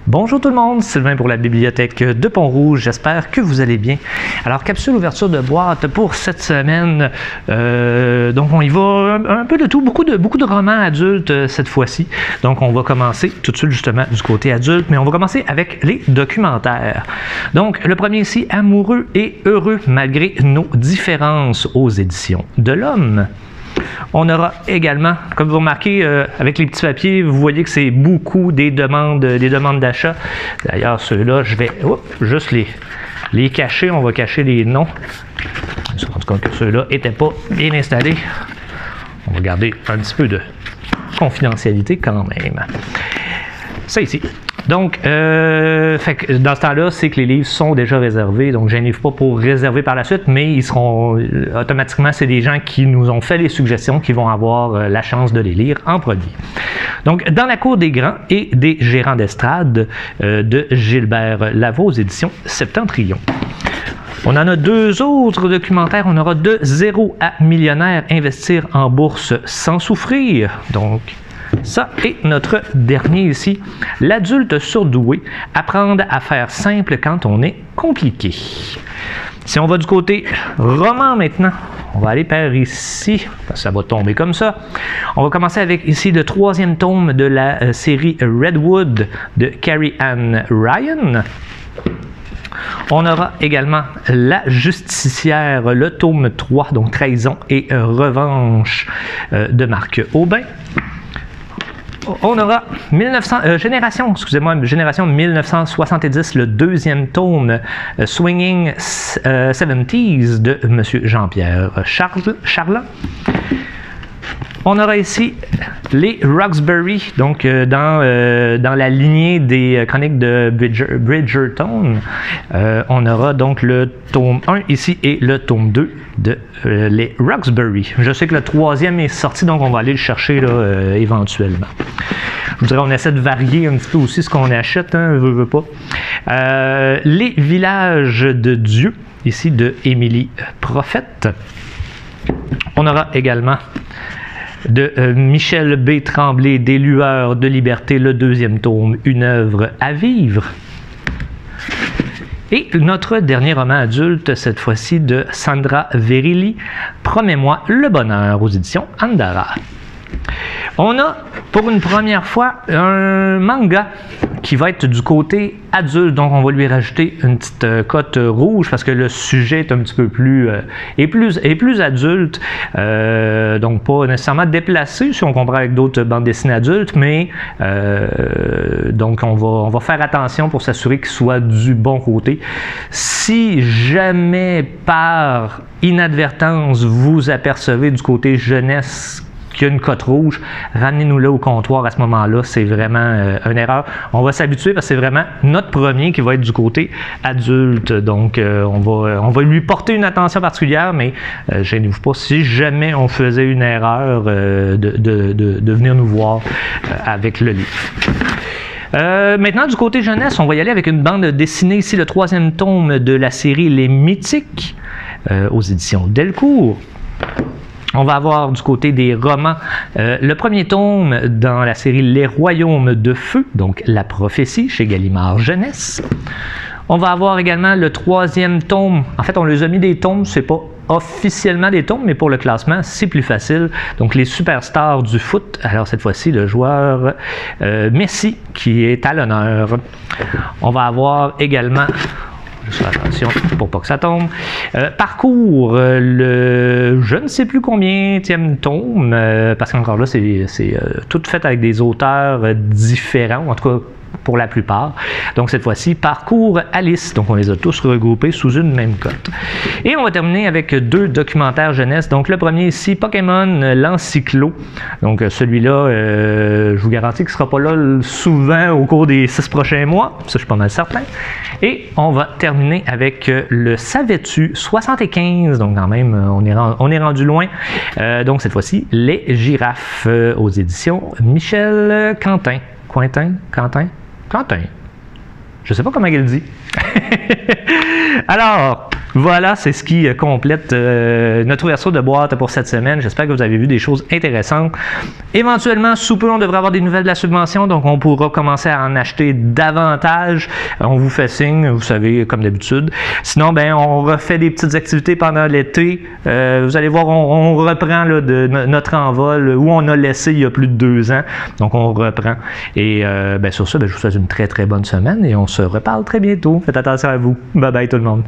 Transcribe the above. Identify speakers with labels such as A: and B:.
A: Bonjour tout le monde, Sylvain pour la bibliothèque de Pont-Rouge, j'espère que vous allez bien. Alors, capsule ouverture de boîte pour cette semaine, donc on y va un peu de tout, beaucoup de romans adultes cette fois-ci. Donc on va commencer tout de suite justement du côté adulte, mais on va commencer avec les documentaires. Donc le premier ici, Amoureux et heureux malgré nos différences aux éditions de l'Homme. On aura également, comme vous remarquez, avec les petits papiers, vous voyez que c'est beaucoup des demandes d'achat. D'ailleurs, ceux-là, je vais juste les cacher. On va cacher les noms. Je me suis rendu compte que ceux-là n'étaient pas bien installés. On va garder un petit peu de confidentialité quand même. Ça ici. Donc, fait que dans ce temps-là, c'est que les livres sont déjà réservés, donc je n'y pas pour réserver par la suite, mais ils seront automatiquement, c'est des gens qui nous ont fait les suggestions qui vont avoir la chance de les lire en premier. Donc, Dans la cour des grands et des gérants d'estrade de Gilbert Lavaux aux éditions Septentrion. On en a deux autres documentaires. On aura De zéro à millionnaire, investir en bourse sans souffrir. Donc, ça est notre dernier ici. L'adulte surdoué, apprendre à faire simple quand on est compliqué. Si on va du côté roman maintenant, on va aller par ici, parce que ça va tomber comme ça. On va commencer avec ici le troisième tome de la série Redwood de Carrie Ann Ryan. On aura également La Justicière, le tome 3, donc Trahison et revanche de Marc Aubin. On aura Génération 1970, le deuxième tome, Swinging 70s de M. Jean-Pierre Charland. On aura ici les Roxbury, donc dans la lignée des chroniques de Bridgerton. On aura donc le tome 1 ici et le tome 2 de les Roxbury. Je sais que le troisième est sorti, donc on va aller le chercher là, éventuellement. Je vous dirais, on essaie de varier un petit peu aussi ce qu'on achète, hein, veut pas. Les villages de Dieu, ici de Émilie Prophète. On aura également de Michel B. Tremblay, Des lueurs de liberté, le deuxième tome, Une œuvre à vivre. Et notre dernier roman adulte, cette fois-ci de Sandra Verilli, Promets-moi le bonheur, aux éditions Andara. On a pour une première fois un manga qui va être du côté adulte, donc on va lui rajouter une petite cote rouge parce que le sujet est un petit peu plus adulte, donc pas nécessairement déplacé si on compare avec d'autres bandes dessinées adultes, mais donc on va faire attention pour s'assurer qu'il soit du bon côté. Si jamais par inadvertance vous apercevez du côté jeunesse qu'il y a une cote rouge, ramenez-nous là au comptoir à ce moment-là, c'est vraiment une erreur. On va s'habituer parce que c'est vraiment notre premier qui va être du côté adulte, donc on va lui porter une attention particulière, mais gênez-vous pas si jamais on faisait une erreur de venir nous voir avec le livre. Maintenant, du côté jeunesse, on va y aller avec une bande dessinée ici, le troisième tome de la série Les Mythiques aux éditions Delcourt. On va avoir du côté des romans le premier tome dans la série Les Royaumes de Feu, donc La Prophétie chez Gallimard Jeunesse. On va avoir également le troisième tome. En fait, on les a mis des tomes, c'est pas officiellement des tomes, mais pour le classement, c'est plus facile. Donc, les superstars du foot. Alors, cette fois-ci, le joueur Messi qui est à l'honneur. On va avoir également... Juste faire attention pour pas que ça tombe. Parcours, le je ne sais plus combienième tome, parce qu'encore là, c'est tout fait avec des auteurs différents, en tout cas pour la plupart. Donc cette fois-ci, Parcours Alice. Donc on les a tous regroupés sous une même cote. Et on va terminer avec deux documentaires jeunesse. Donc le premier ici, Pokémon l'Encyclo. Donc celui-là, je vous garantis qu'il ne sera pas là souvent au cours des 6 prochains mois. Ça, je suis pas mal certain. Et on va terminer avec le Savais-tu 75. Donc quand même, on est rendu loin. Donc cette fois-ci, Les Girafes aux éditions Michel Quentin. Quentin. Je ne sais pas comment il le dit. Alors, Voilà, c'est ce qui complète notre ouverture de boîte pour cette semaine. J'espère que vous avez vu des choses intéressantes. Éventuellement, sous peu, on devrait avoir des nouvelles de la subvention, donc on pourra commencer à en acheter davantage. On vous fait signe, vous savez, comme d'habitude. Sinon, ben, on refait des petites activités pendant l'été. Vous allez voir, on reprend là, de notre envol où on a laissé il y a plus de 2 ans. Donc, on reprend. Et ben, sur ça, ben, je vous souhaite une très, très bonne semaine et on se reparle très bientôt. Faites attention à vous. Bye bye tout le monde.